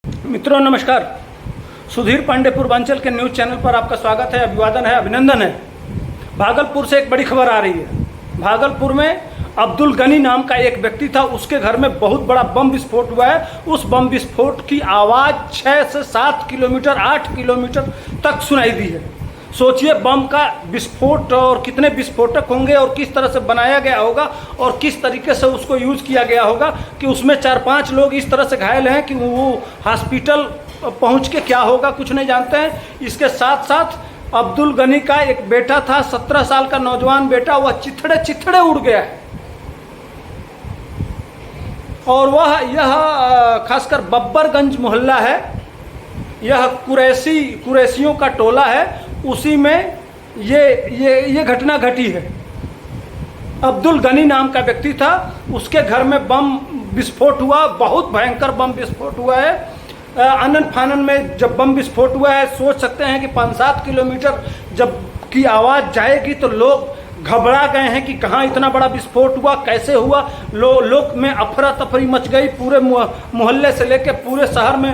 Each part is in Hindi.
मित्रों नमस्कार। सुधीर पांडे पूर्वांचल के न्यूज़ चैनल पर आपका स्वागत है, अभिवादन है, अभिनंदन है। भागलपुर से एक बड़ी खबर आ रही है। भागलपुर में अब्दुल गनी नाम का एक व्यक्ति था, उसके घर में बहुत बड़ा बम विस्फोट हुआ है। उस बम विस्फोट की आवाज़ 6 से 7 किलोमीटर 8 किलोमीटर तक सुनाई दी है। सोचिए बम का विस्फोट और कितने विस्फोटक होंगे और किस तरह से बनाया गया होगा और किस तरीके से उसको यूज़ किया गया होगा कि उसमें 4-5 लोग इस तरह से घायल हैं कि वो हॉस्पिटल पहुंच के क्या होगा कुछ नहीं जानते हैं। इसके साथ साथ अब्दुल गनी का एक बेटा था, 17 साल का नौजवान बेटा, वह चिथड़े उड़ गया है। और वह यह खासकर बब्बरगंज मोहल्ला है, यह कुरैशियों का टोला है, उसी में ये घटना घटी है। अब्दुल गनी नाम का व्यक्ति था, उसके घर में बम विस्फोट हुआ, बहुत भयंकर बम विस्फोट हुआ है। आनन फानन में जब बम विस्फोट हुआ है, सोच सकते हैं कि 5-7 किलोमीटर जब की आवाज़ जाएगी तो लोग घबरा गए हैं कि कहाँ इतना बड़ा विस्फोट हुआ, कैसे हुआ। लोग में अफरा तफरी मच गई, पूरे मोहल्ले से लेकर पूरे शहर में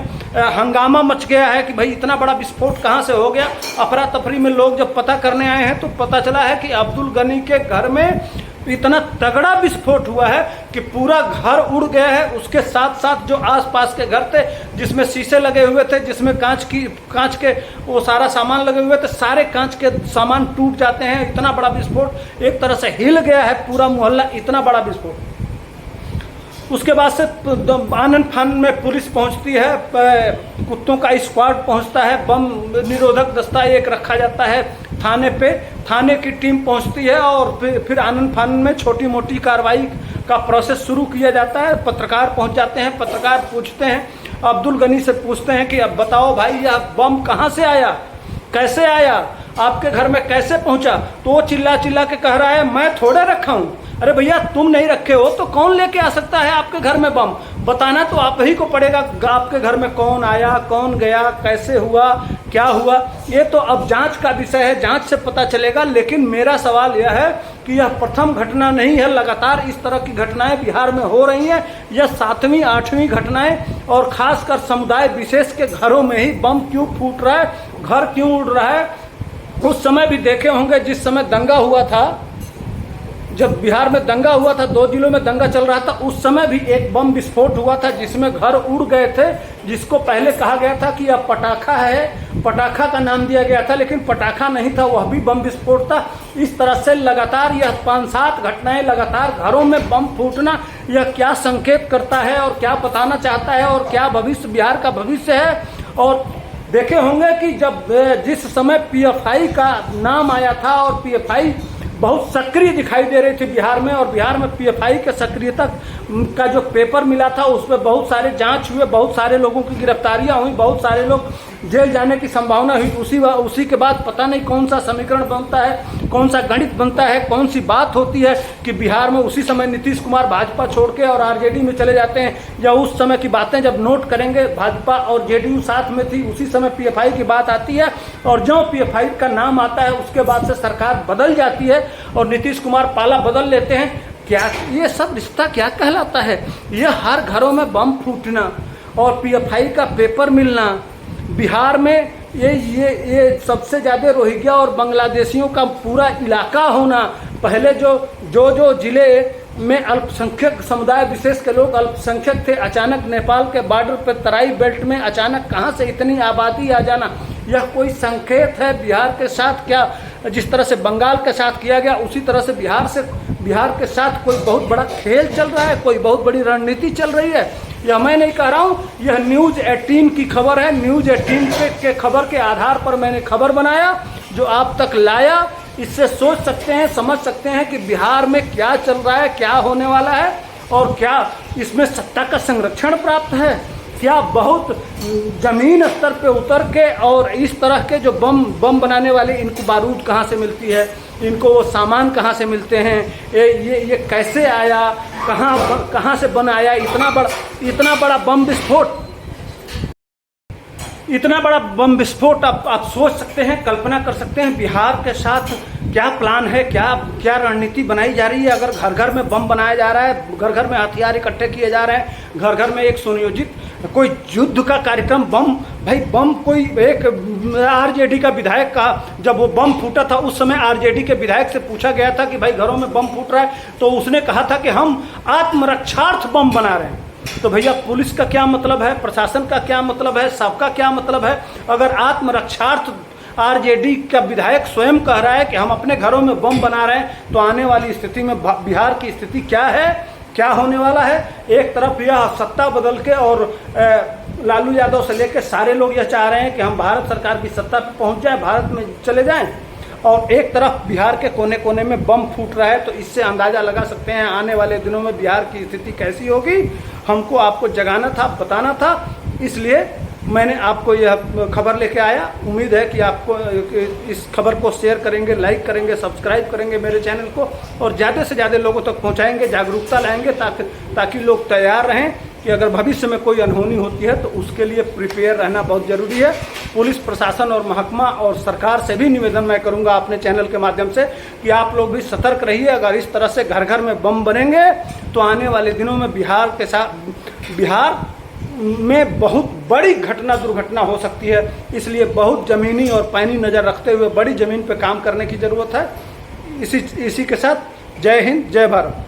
हंगामा मच गया है कि भाई इतना बड़ा विस्फोट कहाँ से हो गया। अफरा तफरी में लोग जब पता करने आए हैं तो पता चला है कि अब्दुल गनी के घर में इतना तगड़ा विस्फोट हुआ है कि पूरा घर उड़ गया है। उसके साथ साथ जो आसपास के घर थे जिसमें शीशे लगे हुए थे, जिसमें कांच के वो सारा सामान लगे हुए थे, सारे कांच के सामान टूट जाते हैं। इतना बड़ा विस्फोट, एक तरह से हिल गया है पूरा मोहल्ला, इतना बड़ा विस्फोट। उसके बाद से आनन फानन में पुलिस पहुंचती है, कुत्तों का स्क्वाड पहुंचता है, बम निरोधक दस्ता एक रखा जाता है थाने पे, थाने की टीम पहुंचती है और फिर आनन फानन में छोटी मोटी कार्रवाई का प्रोसेस शुरू किया जाता है। पत्रकार पहुंच जाते हैं, पत्रकार पूछते हैं, अब्दुल गनी से पूछते हैं कि अब बताओ भाई यह बम कहाँ से आया, कैसे आया, आपके घर में कैसे पहुंचा। तो वो चिल्ला के कह रहा है मैं थोड़े रखा हूँ। अरे भैया तुम नहीं रखे हो तो कौन लेके आ सकता है आपके घर में बम, बताना तो आप ही को पड़ेगा। आपके घर में कौन आया, कौन गया, कैसे हुआ, क्या हुआ, ये तो अब जांच का विषय है, जांच से पता चलेगा। लेकिन मेरा सवाल यह है कि यह प्रथम घटना नहीं है, लगातार इस तरह की घटनाएं बिहार में हो रही हैं। यह 7वीं 8वीं घटनाएं, और खासकर समुदाय विशेष के घरों में ही बम क्यों फूट रहा है, घर क्यों उड़ रहा है। उस समय भी देखे होंगे जिस समय दंगा हुआ था, जब बिहार में दंगा हुआ था, 2 जिलों में दंगा चल रहा था, उस समय भी एक बम विस्फोट हुआ था जिसमें घर उड़ गए थे, जिसको पहले कहा गया था कि यह पटाखा है, पटाखा का नाम दिया गया था, लेकिन पटाखा नहीं था, वह भी बम विस्फोट था। इस तरह से लगातार यह 5-7 घटनाएं लगातार घरों में बम फूटना, यह क्या संकेत करता है और क्या बताना चाहता है और क्या भविष्य बिहार का भविष्य है। और देखे होंगे कि जब जिस समय पीएफआई का नाम आया था और पीएफआई बहुत सक्रिय दिखाई दे रही थी बिहार में, और बिहार में पीएफआई के सक्रियता का जो पेपर मिला था उसमें बहुत सारे जांच हुए, बहुत सारे लोगों की गिरफ्तारियां हुई, बहुत सारे लोग जेल जाने की संभावना हुई। उसी के बाद पता नहीं कौन सा समीकरण बनता है, कौन सा गणित बनता है, कौन सी बात होती है कि बिहार में उसी समय नीतीश कुमार भाजपा छोड़ के और आरजेडी में चले जाते हैं, या उस समय की बातें जब नोट करेंगे भाजपा और जेडीयू साथ में थी, उसी समय पीएफआई की बात आती है, और जो पीएफआई का नाम आता है उसके बाद से सरकार बदल जाती है और नीतीश कुमार पाला बदल लेते हैं। क्या ये सब रिश्ता क्या कहलाता है। ये हर घरों में बम फूटना और पीएफआई का पेपर मिलना, बिहार में ये सबसे ज़्यादा रोहिंग्या और बांग्लादेशियों का पूरा इलाका होना। पहले जो जिले में अल्पसंख्यक समुदाय विशेष के लोग अल्पसंख्यक थे, अचानक नेपाल के बॉर्डर पर तराई बेल्ट में अचानक कहाँ से इतनी आबादी आ जाना, यह कोई संकेत है बिहार के साथ। क्या जिस तरह से बंगाल के साथ किया गया उसी तरह से बिहार के साथ कोई बहुत बड़ा खेल चल रहा है, कोई बहुत बड़ी रणनीति चल रही है। यह मैं नहीं कह रहा हूँ, यह न्यूज़ 18 की खबर है। न्यूज़ 18 के खबर के आधार पर मैंने खबर बनाया जो आप तक लाया। इससे सोच सकते हैं, समझ सकते हैं कि बिहार में क्या चल रहा है, क्या होने वाला है, और क्या इसमें सत्ता का संरक्षण प्राप्त है, क्या बहुत ज़मीन स्तर पे उतर के और इस तरह के जो बम बनाने वाले, इनको बारूद कहाँ से मिलती है, इनको वो सामान कहाँ से मिलते हैं, ये कैसे आया, कहाँ से बनाया, इतना बड़ा बम विस्फोट, इतना बड़ा बम विस्फोट आप सोच सकते हैं, कल्पना कर सकते हैं बिहार के साथ क्या प्लान है, क्या रणनीति बनाई जा रही है। अगर घर घर में बम बनाया जा रहा है, घर घर में हथियार इकट्ठे किए जा रहे हैं, घर घर में एक सुनियोजित कोई युद्ध का कार्यक्रम, बम, भाई बम, कोई एक आरजेडी का विधायक का जब वो बम फूटा था उस समय आरजेडी के विधायक से पूछा गया था कि भाई घरों में बम फूट रहा है, तो उसने कहा था कि हम आत्मरक्षार्थ बम बना रहे हैं। तो भैया पुलिस का क्या मतलब है, प्रशासन का क्या मतलब है, सबका क्या मतलब है? अगर आत्मरक्षार्थ आरजेडी का विधायक स्वयं कह रहा है कि हम अपने घरों में बम बना रहे हैं, तो आने वाली स्थिति में बिहार की स्थिति क्या है, क्या होने वाला है? एक तरफ यह सत्ता बदल के और लालू यादव से लेकर सारे लोग यह चाह रहे हैं कि हम भारत सरकार की सत्ता पर पहुंच जाएं, भारत में चले जाएं, और एक तरफ बिहार के कोने कोने में बम फूट रहा है। तो इससे अंदाज़ा लगा सकते हैं आने वाले दिनों में बिहार की स्थिति कैसी होगी। हमको आपको जगाना था, बताना था, इसलिए मैंने आपको यह खबर लेके आया। उम्मीद है कि आपको इस खबर को शेयर करेंगे, लाइक करेंगे, सब्सक्राइब करेंगे मेरे चैनल को, और ज़्यादा से ज़्यादा लोगों तक पहुंचाएंगे, जागरूकता लाएंगे, ताकि लोग तैयार रहें कि अगर भविष्य में कोई अनहोनी होती है तो उसके लिए प्रिपेयर रहना बहुत ज़रूरी है। पुलिस प्रशासन और महकमा और सरकार से भी निवेदन मैं करूंगा अपने चैनल के माध्यम से कि आप लोग भी सतर्क रहिए। अगर इस तरह से घर घर में बम बनेंगे तो आने वाले दिनों में बिहार में बहुत बड़ी दुर्घटना हो सकती है। इसलिए बहुत ज़मीनी और पैनी नज़र रखते हुए बड़ी ज़मीन पर काम करने की ज़रूरत है। इसी के साथ जय हिंद, जय भारत।